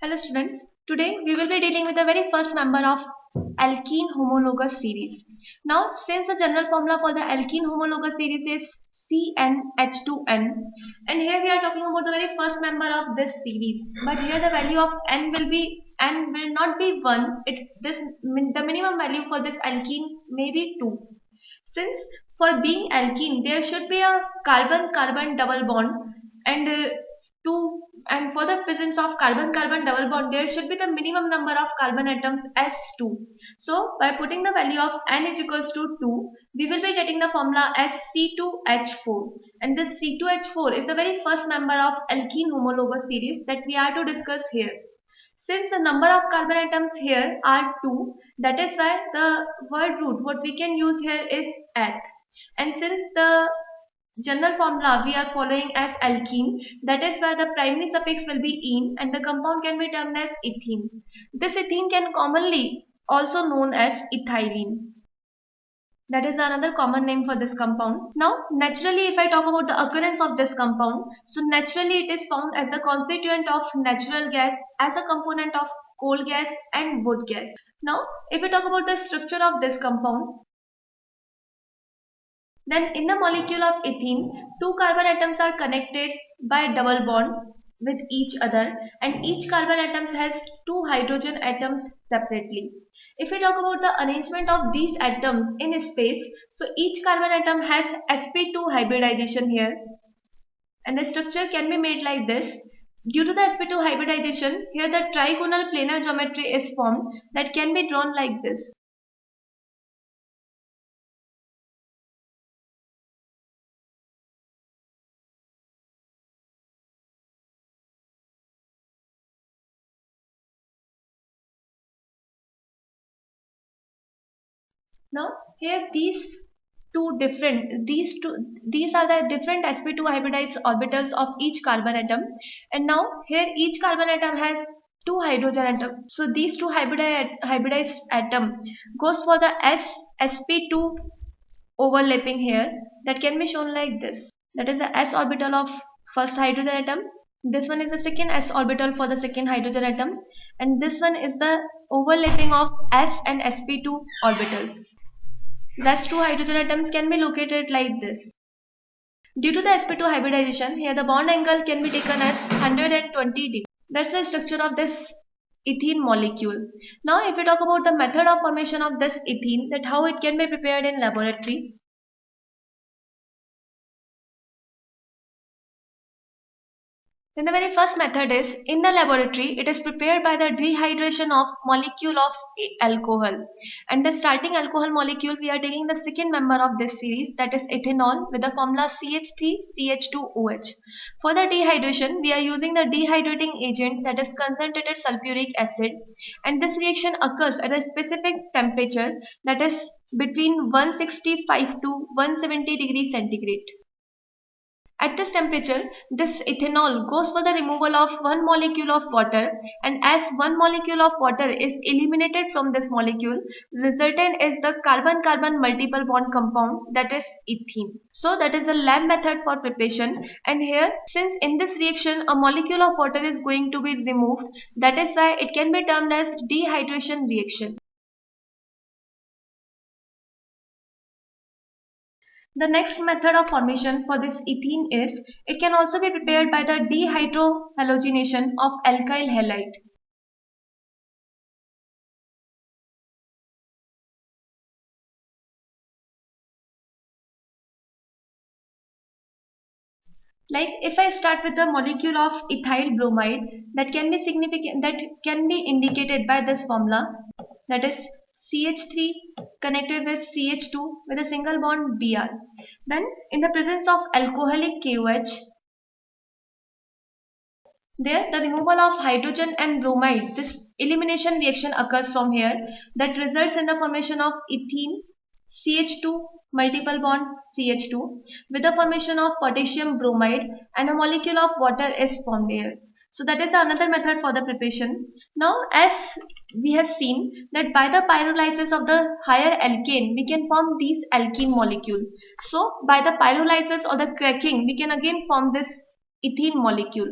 Hello students, today we will be dealing with the very first member of alkene homologous series. Now since the general formula for the alkene homologous series is CnH2n, and here we are talking about the very first member of this series, but here the value of n will not be 1. The minimum value for this alkene may be 2. Since for being alkene there should be a carbon-carbon double bond, and two and for the presence of carbon-carbon double bond there should be the minimum number of carbon atoms as 2. So by putting the value of n is equals to 2, we will be getting the formula as C2H4, and this C2H4 is the very first member of alkene homologous series that we are to discuss here. Since the number of carbon atoms here are 2, that is why the word root what we can use here is at. And since the general formula we are following as alkene, that is why the primary suffix will be "ene" and the compound can be termed as ethene. This ethene can commonly also known as ethylene. That is another common name for this compound. Now, naturally, if I talk about the occurrence of this compound, so naturally it is found as the constituent of natural gas, as a component of coal gas and wood gas. Now, if we talk about the structure of this compound, then in the molecule of ethene, two carbon atoms are connected by double bond with each other, and each carbon atom has two hydrogen atoms separately. If we talk about the arrangement of these atoms in space, so each carbon atom has sp2 hybridization here, and the structure can be made like this. Due to the sp2 hybridization, here the trigonal planar geometry is formed that can be drawn like this. Now here these are the different sp2 hybridized orbitals of each carbon atom, and now here each carbon atom has two hydrogen atoms. So these two hybridized atom goes for the sp2 overlapping here, that can be shown like this. That is the s orbital of first hydrogen atom. This one is the second s orbital for the second hydrogen atom, and this one is the overlapping of s and sp2 orbitals. Thus two hydrogen atoms can be located like this. Due to the sp2 hybridization, here the bond angle can be taken as 120 degrees. That's the structure of this ethene molecule. Now if we talk about the method of formation of this ethene, that how it can be prepared in laboratory. Then the very first method is, in the laboratory, it is prepared by the dehydration of molecule of alcohol. And the starting alcohol molecule, we are taking the second member of this series, that is ethanol, with the formula CH3CH2OH. For the dehydration, we are using the dehydrating agent, that is concentrated sulfuric acid. And this reaction occurs at a specific temperature, that is between 165 to 170 degrees centigrade. At this temperature, this ethanol goes for the removal of one molecule of water, and as one molecule of water is eliminated from this molecule, resultant is the carbon-carbon multiple bond compound, that is ethene. So that is the lab method for preparation, and here since in this reaction a molecule of water is going to be removed, that is why it can be termed as dehydration reaction. The next method of formation for this ethene is, it can also be prepared by the dehydrohalogenation of alkyl halide. Like if I start with the molecule of ethyl bromide, that can be significant, that can be indicated by this formula, that is CH3 connected with CH2 with a single bond Br. Then in the presence of alcoholic KOH, there, the removal of hydrogen and bromide, this elimination reaction occurs from here, that results in the formation of ethene, CH2, multiple bond CH2, with the formation of potassium bromide, and a molecule of water is formed here. So that is the another method for the preparation. Now as we have seen that by the pyrolysis of the higher alkane, we can form these alkene molecule. So by the pyrolysis or the cracking, we can again form this ethene molecule.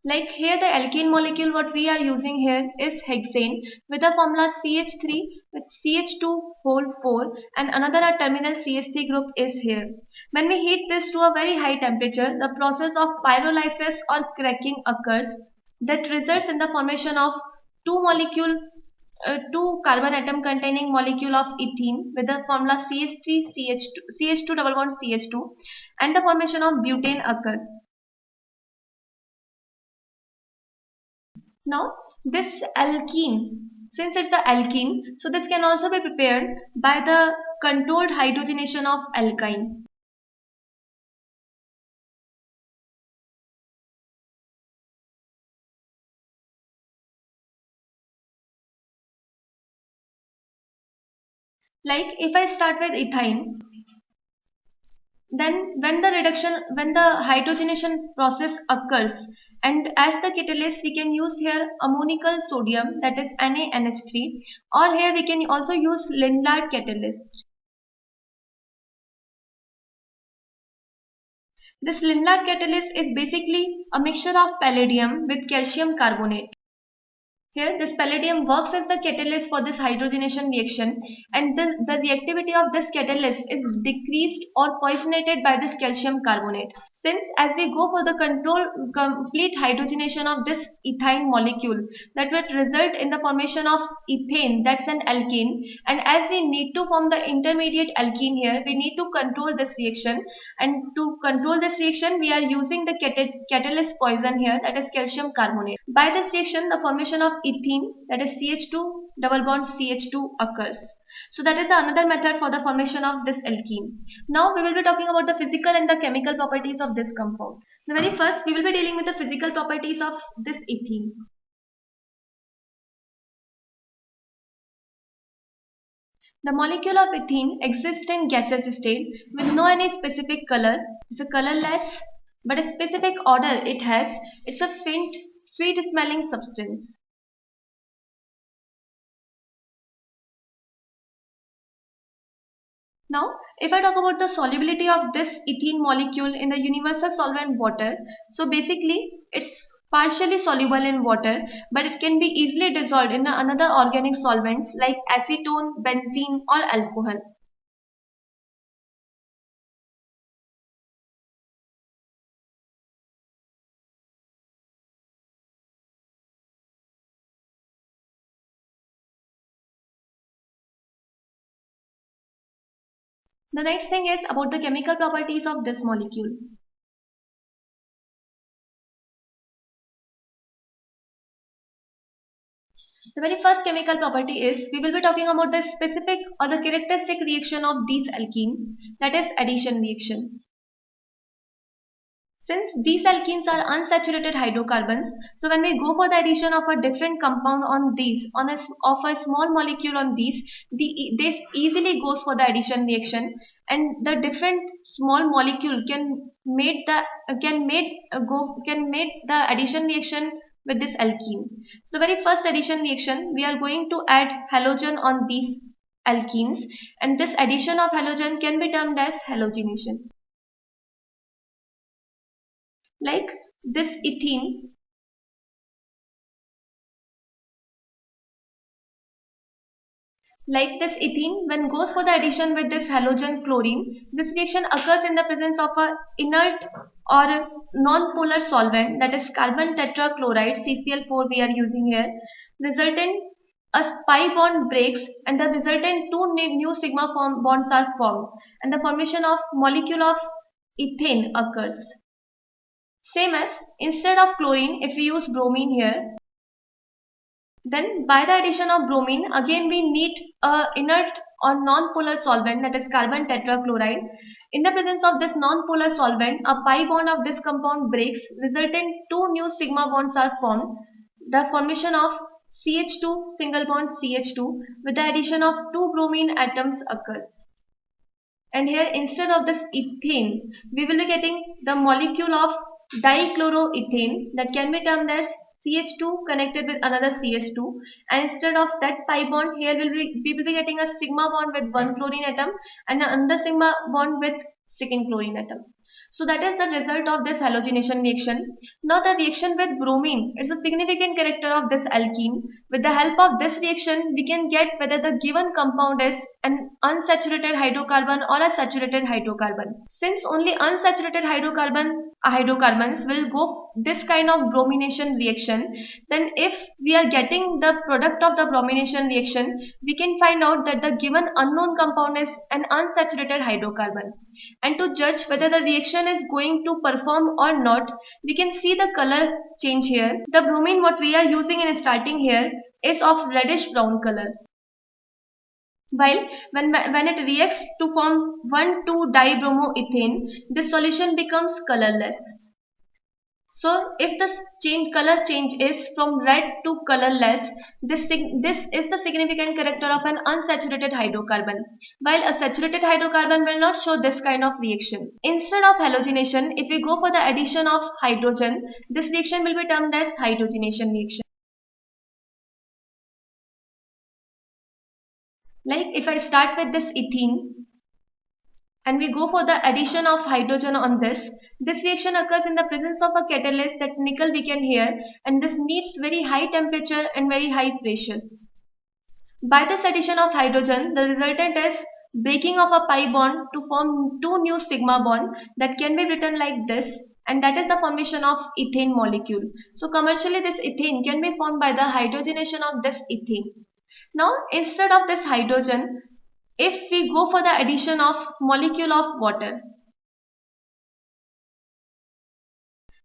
Like here the alkane molecule what we are using here is hexane with the formula CH3 with CH2 whole 4 and another terminal CH3 group is here. When we heat this to a very high temperature, the process of pyrolysis or cracking occurs that results in the formation of two carbon atom containing molecule of ethene with the formula CH3 CH2 CH2 double bond CH2 and the formation of butane occurs. Now, this alkene, since it's the alkene, so this can also be prepared by the controlled hydrogenation of alkyne. Like if I start with ethyne, then when the hydrogenation process occurs, and as the catalyst, we can use here ammonical sodium that is NaNH3, or here we can also use Lindblad catalyst. This Lindblad catalyst is basically a mixture of palladium with calcium carbonate. Here, this palladium works as the catalyst for this hydrogenation reaction, and the reactivity of this catalyst is decreased or poisonated by this calcium carbonate. Since as we go for the complete hydrogenation of this ethyne molecule, that will result in the formation of ethane, that's an alkane, and as we need to form the intermediate alkene here, we need to control this reaction, and to control this reaction, we are using the catalyst poison here, that is calcium carbonate. By this reaction, the formation of ethene, that is CH2 double bond CH2 occurs. So that is the another method for the formation of this alkene. Now we will be talking about the physical and the chemical properties of this compound. The very first, we will be dealing with the physical properties of this ethene. The molecule of ethene exists in gaseous state with no any specific color. It's a colorless, but a specific odor it has. It's a faint, sweet smelling substance. Now, if I talk about the solubility of this ethene molecule in the universal solvent water, so basically it's partially soluble in water, but it can be easily dissolved in another organic solvents like acetone, benzene or alcohol. The next thing is about the chemical properties of this molecule. The very first chemical property is we will be talking about the specific or the characteristic reaction of these alkenes, that is addition reaction. Since these alkenes are unsaturated hydrocarbons, so when we go for the addition of a different compound on these, of a small molecule on these, this easily goes for the addition reaction, and the different small molecule can make the addition reaction with this alkene. So the very first addition reaction, we are going to add halogen on these alkenes, and this addition of halogen can be termed as halogenation. Like this ethene, when goes for the addition with this halogen chlorine, this reaction occurs in the presence of a inert or non-polar solvent, that is carbon tetrachloride CCl4 we are using here. Resultant a pi bond breaks and the resultant two new sigma bonds are formed, and the formation of molecule of ethane occurs. Same as instead of chlorine, if we use bromine here, then by the addition of bromine, again we need a inert or non-polar solvent, that is carbon tetrachloride. In the presence of this non-polar solvent, a pi bond of this compound breaks, resulting two new sigma bonds are formed. The formation of CH2 single bond CH2 with the addition of two bromine atoms occurs. And here instead of this ethane, we will be getting the molecule of dichloroethane, that can be termed as CH2 connected with another CH2, and instead of that pi bond, here we will be getting a sigma bond with one chlorine atom and another sigma bond with second chlorine atom. So that is the result of this halogenation reaction. Now the reaction with bromine is a significant character of this alkene. With the help of this reaction, we can get whether the given compound is an unsaturated hydrocarbon or a saturated hydrocarbon. Since only unsaturated hydrocarbons will go this kind of bromination reaction, then if we are getting the product of the bromination reaction, we can find out that the given unknown compound is an unsaturated hydrocarbon. And to judge whether the reaction is going to perform or not, we can see the color change here. The bromine what we are using in starting here is of reddish brown color. While when it reacts to form 1,2-dibromoethane, this solution becomes colorless. So if the color change is from red to colorless, this is the significant character of an unsaturated hydrocarbon, while a saturated hydrocarbon will not show this kind of reaction. Instead of halogenation, if we go for the addition of hydrogen, this reaction will be termed as hydrogenation reaction. Like if I start with this ethene, and we go for the addition of hydrogen on this reaction occurs in the presence of a catalyst, that nickel we can hear, and this needs very high temperature and very high pressure. By this addition of hydrogen, the resultant is breaking of a pi bond to form two new sigma bond that can be written like this, and that is the formation of ethane molecule. So commercially this ethane can be formed by the hydrogenation of this ethane. Now instead of this hydrogen, if we go for the addition of molecule of water,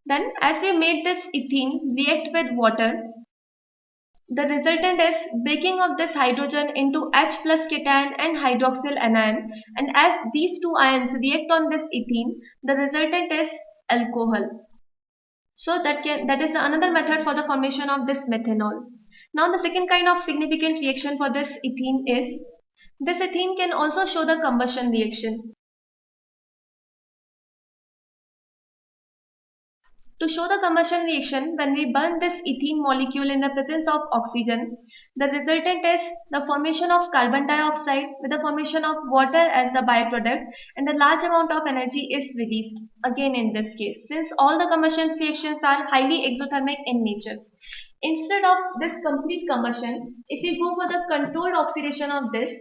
then as we made this ethene react with water, the resultant is breaking of this hydrogen into H plus cation and hydroxyl anion, and as these two ions react on this ethene, the resultant is alcohol. So that is another method for the formation of this methanol. Now the second kind of significant reaction for this ethene is, this ethene can also show the combustion reaction. To show the combustion reaction, when we burn this ethene molecule in the presence of oxygen, the resultant is the formation of carbon dioxide with the formation of water as the byproduct, and a large amount of energy is released again in this case, since all the combustion reactions are highly exothermic in nature. Instead of this complete combustion, if we go for the controlled oxidation of this,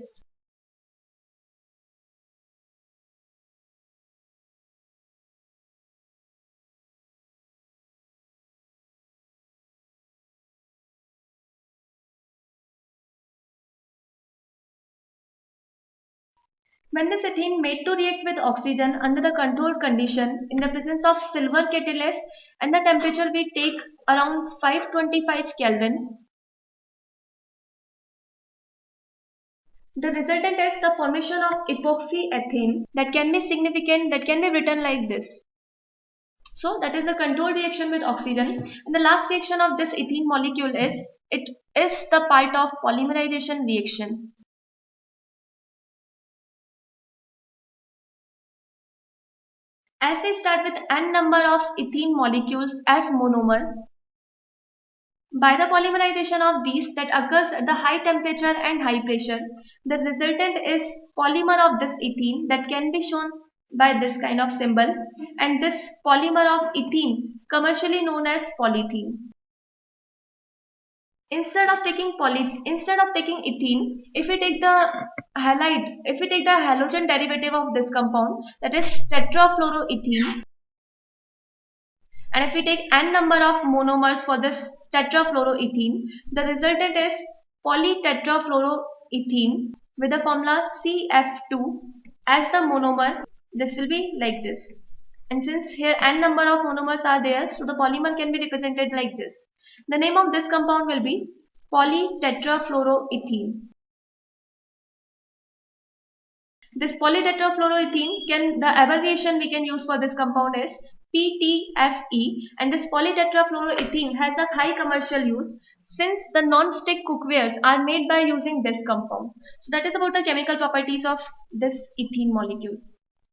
when this ethene made to react with oxygen under the controlled condition in the presence of silver catalyst, and the temperature we take around 525 Kelvin, the resultant is the formation of epoxy ethane that can be significant, that can be written like this. So that is the controlled reaction with oxygen, and the last reaction of this ethene molecule is, it is the part of polymerization reaction. As we start with n number of ethene molecules as monomer, by the polymerization of these that occurs at the high temperature and high pressure, the resultant is polymer of this ethene that can be shown by this kind of symbol, and this polymer of ethene commercially known as polythene. Instead of taking ethene, if we take the halogen derivative of this compound, that is tetrafluoroethene, and if we take n number of monomers for this tetrafluoroethene, the resultant is polytetrafluoroethene with the formula CF2 as the monomer. This will be like this. And since here n number of monomers are there, so the polymer can be represented like this. The name of this compound will be polytetrafluoroethene. This polytetrafluoroethene, the abbreviation we can use for this compound is PTFE, and this polytetrafluoroethene has a high commercial use since the non-stick cookwares are made by using this compound. So that is about the chemical properties of this ethene molecule.